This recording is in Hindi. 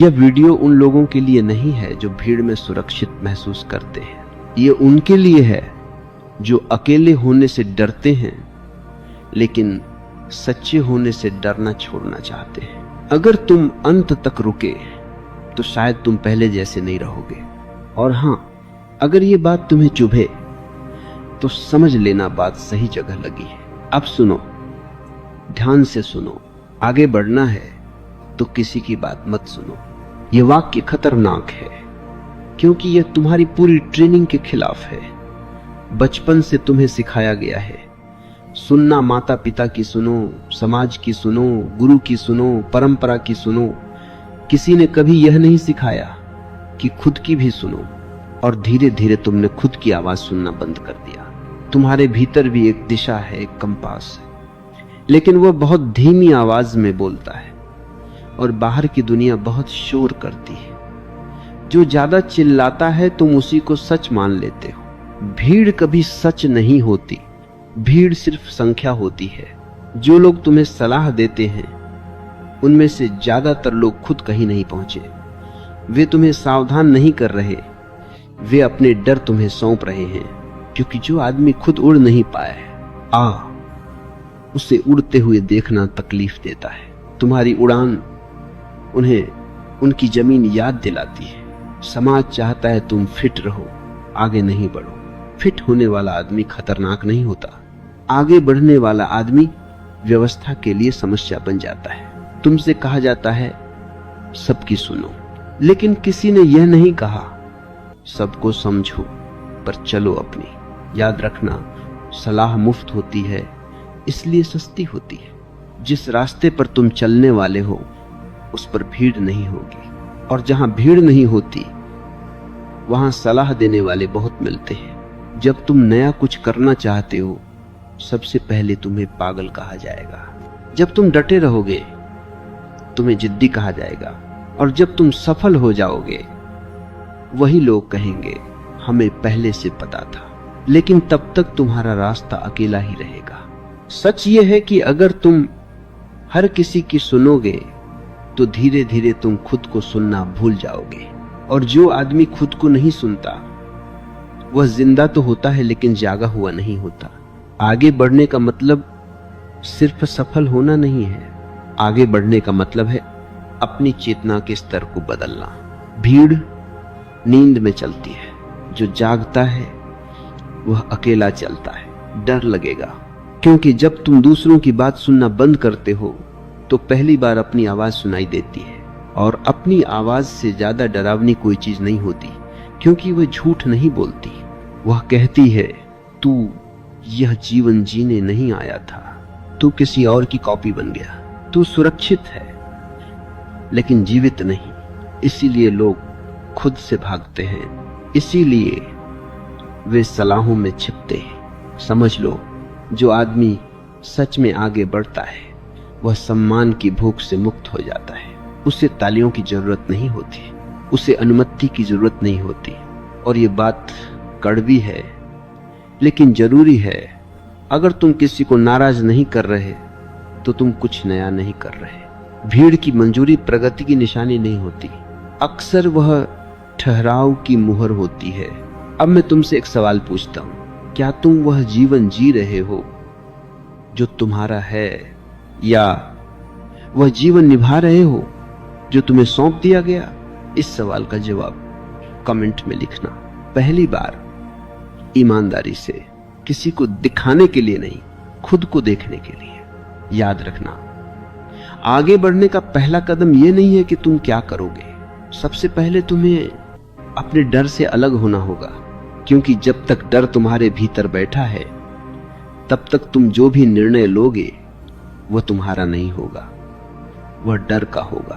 यह वीडियो उन लोगों के लिए नहीं है जो भीड़ में सुरक्षित महसूस करते हैं। ये उनके लिए है जो अकेले होने से डरते हैं लेकिन सच्चे होने से डरना छोड़ना चाहते हैं। अगर तुम अंत तक रुके तो शायद तुम पहले जैसे नहीं रहोगे। और हां, अगर ये बात तुम्हें चुभे तो समझ लेना बात सही जगह लगी है। अब सुनो, ध्यान से सुनो। आगे बढ़ना है तो किसी की बात मत सुनो। यह वाक्य खतरनाक है क्योंकि यह तुम्हारी पूरी ट्रेनिंग के खिलाफ है। बचपन से तुम्हें सिखाया गया है सुनना, माता पिता की सुनो, समाज की सुनो, गुरु की सुनो, परंपरा की सुनो। किसी ने कभी यह नहीं सिखाया कि खुद की भी सुनो। और धीरे धीरे तुमने खुद की आवाज सुनना बंद कर दिया। तुम्हारे भीतर भी एक दिशा है, एक कंपास है, लेकिन वह बहुत धीमी आवाज में बोलता है और बाहर की दुनिया बहुत शोर करती है। जो ज्यादा चिल्लाता है तुम उसी को सच मान लेते हो। भीड़ कभी सच नहीं होती, भीड़ सिर्फ संख्या होती है। जो लोग तुम्हें सलाह देते हैं उनमें से ज्यादातर लोग खुद कहीं नहीं पहुंचे। वे तुम्हें सावधान नहीं कर रहे, वे अपने डर तुम्हें सौंप रहे हैं। क्योंकि जो आदमी खुद उड़ नहीं पाए उसे उड़ते हुए देखना तकलीफ देता है। तुम्हारी उड़ान उन्हें उनकी जमीन याद दिलाती है। समाज चाहता है तुम फिट रहो, आगे नहीं बढ़ो। फिट होने वाला आदमी खतरनाक नहीं होता, आगे बढ़ने वाला आदमी व्यवस्था के लिए समस्या बन जाता है। तुमसे कहा जाता है सबकी सुनो, लेकिन किसी ने यह नहीं कहा सबको समझो पर चलो अपनी। याद रखना, सलाह मुफ्त होती है इसलिए सस्ती होती है। जिस रास्ते पर तुम चलने वाले हो उस पर भीड़ नहीं होगी, और जहां भीड़ नहीं होती वहां सलाह देने वाले बहुत मिलते हैं। जब तुम नया कुछ करना चाहते हो सबसे पहले तुम्हें पागल कहा जाएगा। जब तुम डटे रहोगे तुम्हें जिद्दी कहा जाएगा, और जब तुम सफल हो जाओगे वही लोग कहेंगे हमें पहले से पता था। लेकिन तब तक तुम्हारा रास्ता अकेला ही रहेगा। सच यह है कि अगर तुम हर किसी की सुनोगे तो धीरे धीरे तुम खुद को सुनना भूल जाओगे। और जो आदमी खुद को नहीं सुनता वह जिंदा तो होता है लेकिन जागा हुआ नहीं होता। आगे बढ़ने का मतलब सिर्फ सफल होना नहीं है, आगे बढ़ने का मतलब है अपनी चेतना के स्तर को बदलना। भीड़ नींद में चलती है, जो जागता है वह अकेला चलता है। डर लगेगा क्योंकि जब तुम दूसरों की बात सुनना बंद करते हो तो पहली बार अपनी आवाज सुनाई देती है। और अपनी आवाज से ज्यादा डरावनी कोई चीज नहीं होती, क्योंकि वह झूठ नहीं बोलती। वह कहती है तू यह जीवन जीने नहीं आया था, तू किसी और की कॉपी बन गया। तू सुरक्षित है लेकिन जीवित नहीं। इसीलिए लोग खुद से भागते हैं, इसीलिए वे सलाहों में छिपते हैं। समझ लो, जो आदमी सच में आगे बढ़ता है वह सम्मान की भूख से मुक्त हो जाता है। उसे तालियों की जरूरत नहीं होती, उसे अनुमति की जरूरत नहीं होती। और ये बात कड़वी है लेकिन जरूरी है। अगर तुम किसी को नाराज नहीं कर रहे तो तुम कुछ नया नहीं कर रहे। भीड़ की मंजूरी प्रगति की निशानी नहीं होती, अक्सर वह ठहराव की मुहर होती है। अब मैं तुमसे एक सवाल पूछता हूं, क्या तुम वह जीवन जी रहे हो जो तुम्हारा है, या वह जीवन निभा रहे हो जो तुम्हें सौंप दिया गया? इस सवाल का जवाब कमेंट में लिखना। पहली बार ईमानदारी से, किसी को दिखाने के लिए नहीं, खुद को देखने के लिए। याद रखना, आगे बढ़ने का पहला कदम यह नहीं है कि तुम क्या करोगे। सबसे पहले तुम्हें अपने डर से अलग होना होगा, क्योंकि जब तक डर तुम्हारे भीतर बैठा है तब तक तुम जो भी निर्णय लोगे वह तुम्हारा नहीं होगा, वह डर का होगा।